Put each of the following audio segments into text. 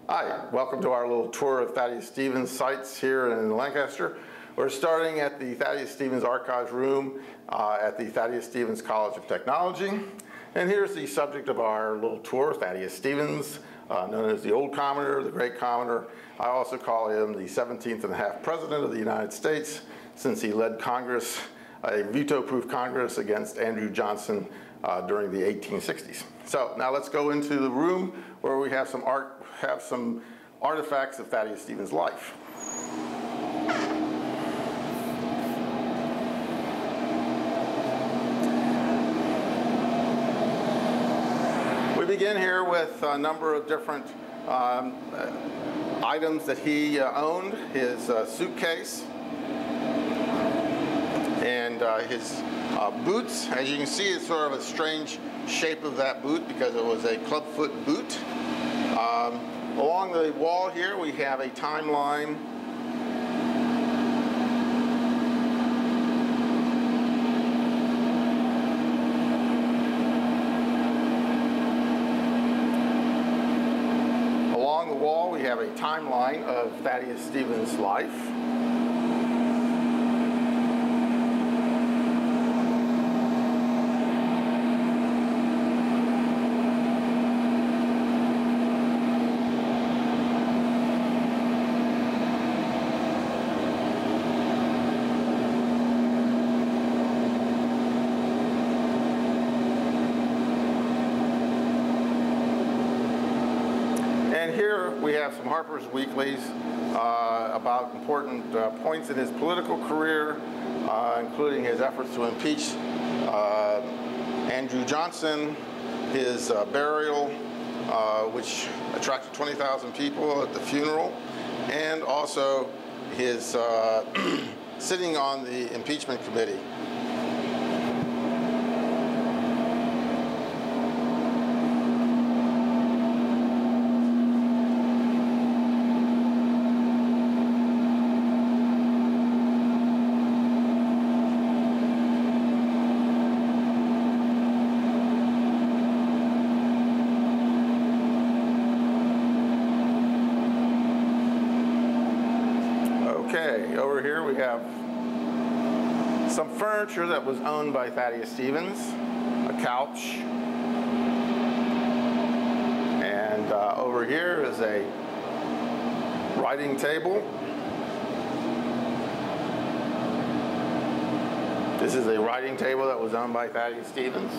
Hi, welcome to our little tour of Thaddeus Stevens sites here in Lancaster. We're starting at the Thaddeus Stevens Archives Room at the Thaddeus Stevens College of Technology. And here's the subject of our little tour, Thaddeus Stevens, known as the Old Commoner, the Great Commoner. I also call him the 17th and a half President of the United States, since he led Congress, a veto-proof Congress against Andrew Johnson during the 1860s. So now let's go into the room where we have some artifacts of Thaddeus Stevens' life. We begin here with a number of different items that he owned, his suitcase and his boots. As you can see, it's sort of a strange shape of that boot because it was a clubfoot boot. Along the wall here we have a timeline of Thaddeus Stevens' life. And here we have some Harper's Weeklies about important points in his political career, including his efforts to impeach Andrew Johnson, his burial, which attracted 20,000 people at the funeral, and also his sitting on the impeachment committee. Okay, over here we have some furniture that was owned by Thaddeus Stevens, a couch, and over here is a writing table. This is a writing table that was owned by Thaddeus Stevens.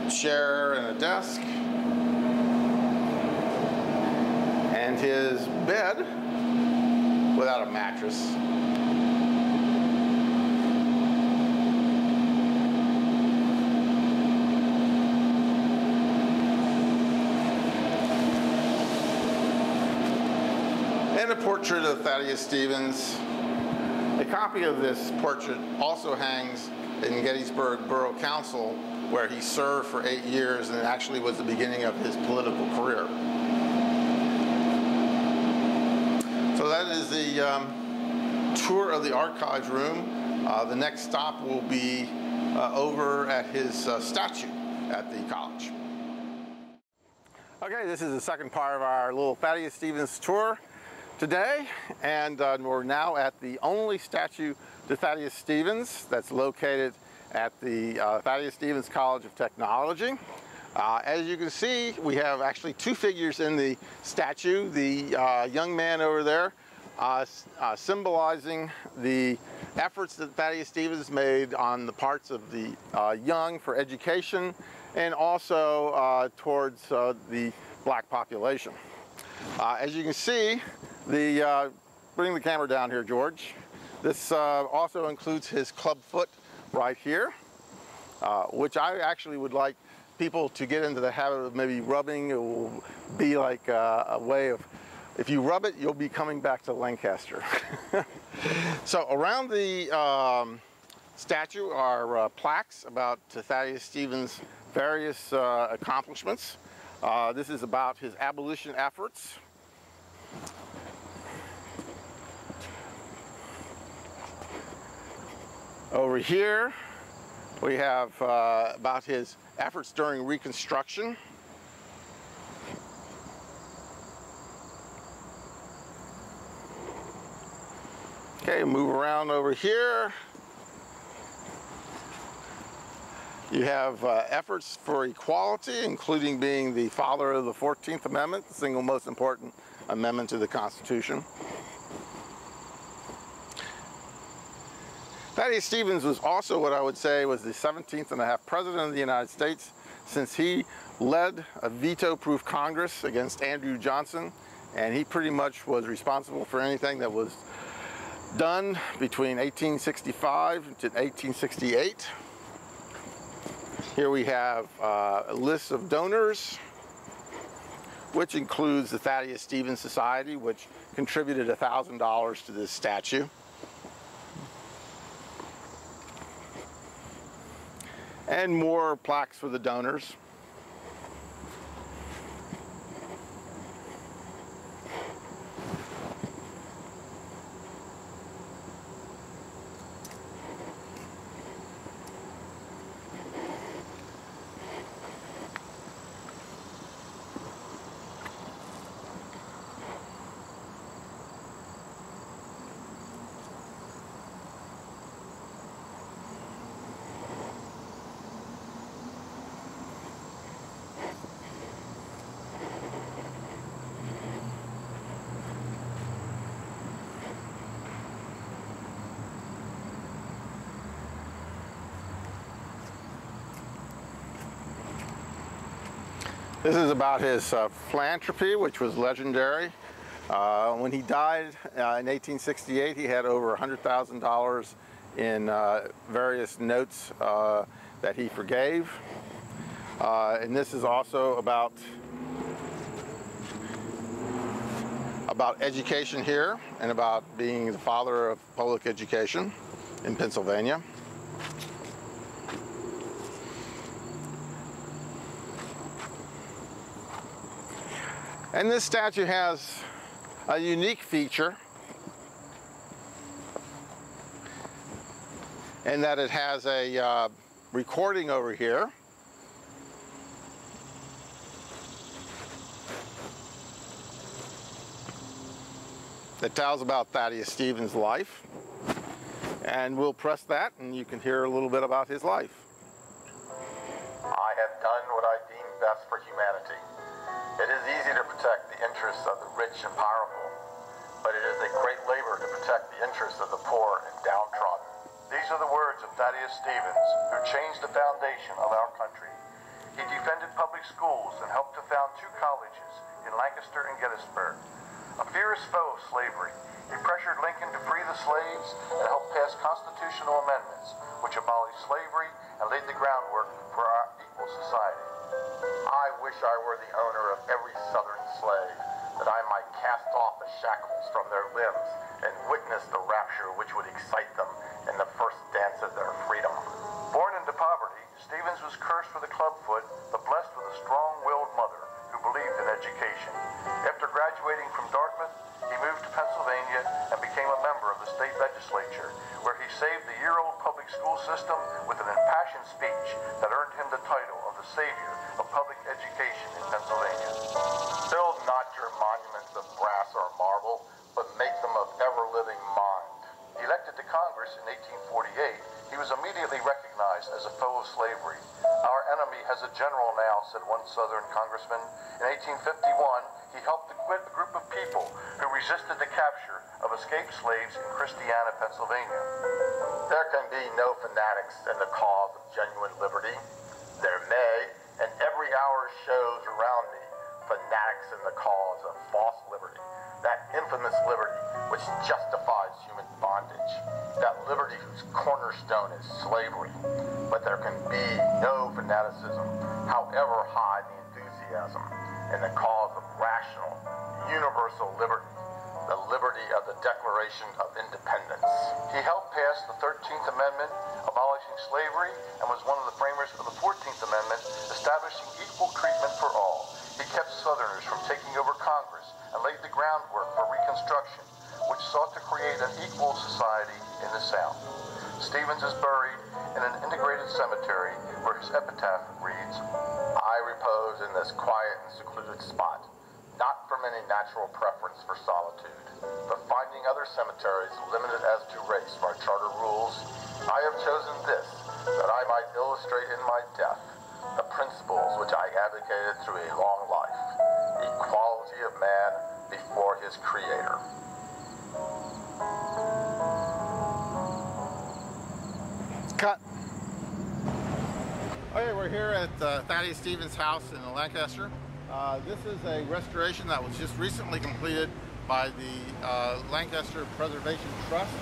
Chair and a desk, and his bed without a mattress. And a portrait of Thaddeus Stevens. A copy of this portrait also hangs in Gettysburg Borough Council, where he served for 8 years, and it actually was the beginning of his political career. So that is the tour of the archives room. The next stop will be over at his statue at the college. Okay, this is the second part of our little Thaddeus Stevens tour today, and we're now at the only statue to Thaddeus Stevens that's located at the Thaddeus Stevens College of Technology. As you can see, we have actually two figures in the statue. The young man over there symbolizing the efforts that Thaddeus Stevens made on the parts of the young for education, and also towards the black population. As you can see, bring the camera down here, George. This also includes his club foot right here, which I actually would like people to get into the habit of maybe rubbing. It will be like a way of, if you rub it, you'll be coming back to Lancaster. So around the statue are plaques about Thaddeus Stevens' various accomplishments. This is about his abolition efforts. Over here, we have about his efforts during Reconstruction. Okay, move around over here. You have efforts for equality, including being the father of the 14th Amendment, the single most important amendment to the Constitution. Thaddeus Stevens was also what I would say was the 17th and a half President of the United States, since he led a veto-proof Congress against Andrew Johnson, and he pretty much was responsible for anything that was done between 1865 to 1868. Here we have a list of donors, which includes the Thaddeus Stevens Society, which contributed $1,000 to this statue. And more plaques for the donors. This is about his philanthropy, which was legendary. When he died in 1868, he had over $100,000 in various notes that he forgave. And this is also about education here and about being the father of public education in Pennsylvania. And this statue has a unique feature in that it has a recording over here that tells about Thaddeus Stevens' life. And we'll press that and you can hear a little bit about his life. I have done what I deem best for humanity. It is easy to protect the interests of the rich and powerful, but it is a great labor to protect the interests of the poor and downtrodden. These are the words of Thaddeus Stevens, who changed the foundation of our country. He defended public schools and helped to found 2 colleges in Lancaster and Gettysburg. A fierce foe of slavery, he pressured Lincoln to free the slaves and helped pass constitutional amendments which abolished slavery and laid the groundwork for our equal society. I wish I were the owner of every Southern slave, that I might cast off the shackles from their limbs and witness the rapture which would excite them in the first dance of their freedom. Born into poverty, Stevens was cursed with a clubfoot, but blessed with a strong-willed mother who believed in education. After graduating from Dartmouth, he moved to Pennsylvania and became a member of the state legislature, where he saved the year-old public school system with an impassioned speech that earned him the title of the savior of public education in Pennsylvania. Build not your monuments of brass or marble, but make them of ever-living mind. Elected to Congress in 1848, he was immediately recognized as a foe of slavery. Our enemy has a general now, said one Southern congressman. In 1851, he helped acquit a group of people who resisted the capture of escaped slaves in Christiana, Pennsylvania. There can be no fanatics in the cause of genuine liberty. There may, and every hour shows around me, fanatics in the cause of false liberty. That infamous liberty which justifies human bondage. That liberty whose cornerstone is slavery. But there can be no fanaticism, however high the enthusiasm, in the cause of rational, universal liberty. The liberty of the Declaration of Independence. He helped pass the 13th Amendment, abolishing slavery, and was one of the framers of the 14th Amendment, establishing equal treatment for all. He kept Southerners from taking over Congress and laid the groundwork for Reconstruction, which sought to create an equal society in the South. Stevens is buried in an integrated cemetery where his epitaph reads, "I repose in this quiet and secluded spot, not from any natural preference for solitude, but finding other cemeteries limited as to race by charter rules, I have chosen this, that I might illustrate in my death the principles which I advocated through a long life, equality of man before his Creator." Cut. Okay, we're here at Thaddeus Stevens' house in Lancaster. This is a restoration that was just recently completed by the Lancaster Preservation Trust.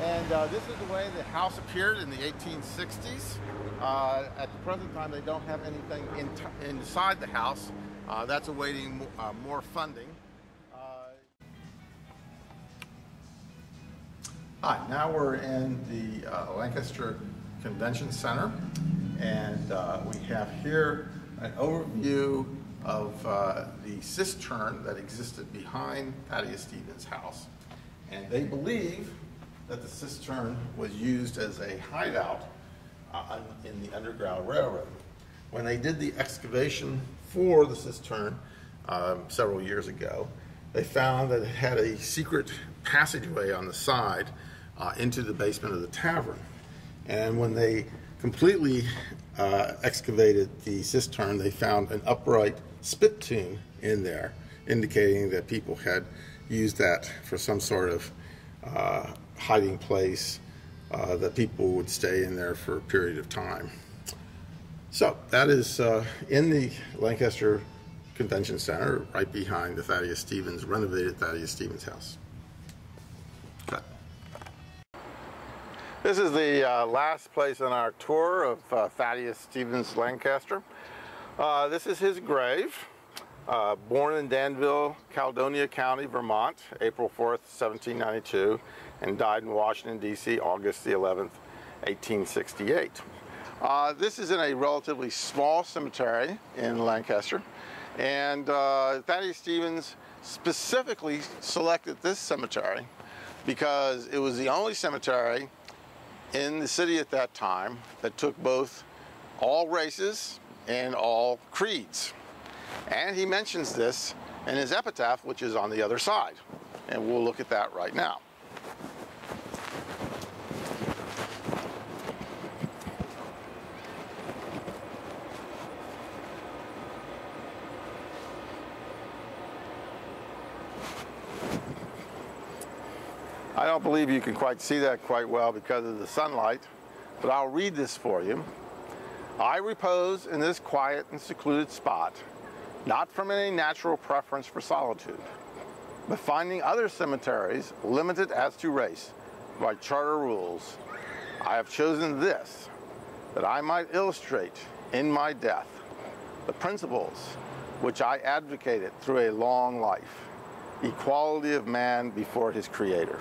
And this is the way the house appeared in the 1860s. At the present time, they don't have anything inside the house. That's awaiting more funding. Hi, now we're in the Lancaster Convention Center, and we have here an overview of the cistern that existed behind Thaddeus Stevens' house. And they believe that the cistern was used as a hideout in the Underground Railroad. When they did the excavation for the cistern several years ago, they found that it had a secret passageway on the side into the basement of the tavern. And when they completely excavated the cistern, they found an upright spittoon in there, indicating that people had used that for some sort of hiding place, that people would stay in there for a period of time. So that is in the Lancaster Convention Center, right behind the renovated Thaddeus Stevens house. Cut. This is the last place on our tour of Thaddeus Stevens Lancaster. This is his grave. Born in Danville, Caledonia County, Vermont, April 4th, 1792, and died in Washington, D.C., August the 11th, 1868. This is in a relatively small cemetery in Lancaster, and Thaddeus Stevens specifically selected this cemetery because it was the only cemetery in the city at that time that took both all races and all creeds. And he mentions this in his epitaph, which is on the other side. And we'll look at that right now. I don't believe you can quite see that quite well because of the sunlight, but I'll read this for you. "I repose in this quiet and secluded spot, not from any natural preference for solitude, but finding other cemeteries limited as to race by charter rules, I have chosen this, that I might illustrate in my death the principles which I advocated through a long life, equality of man before his Creator."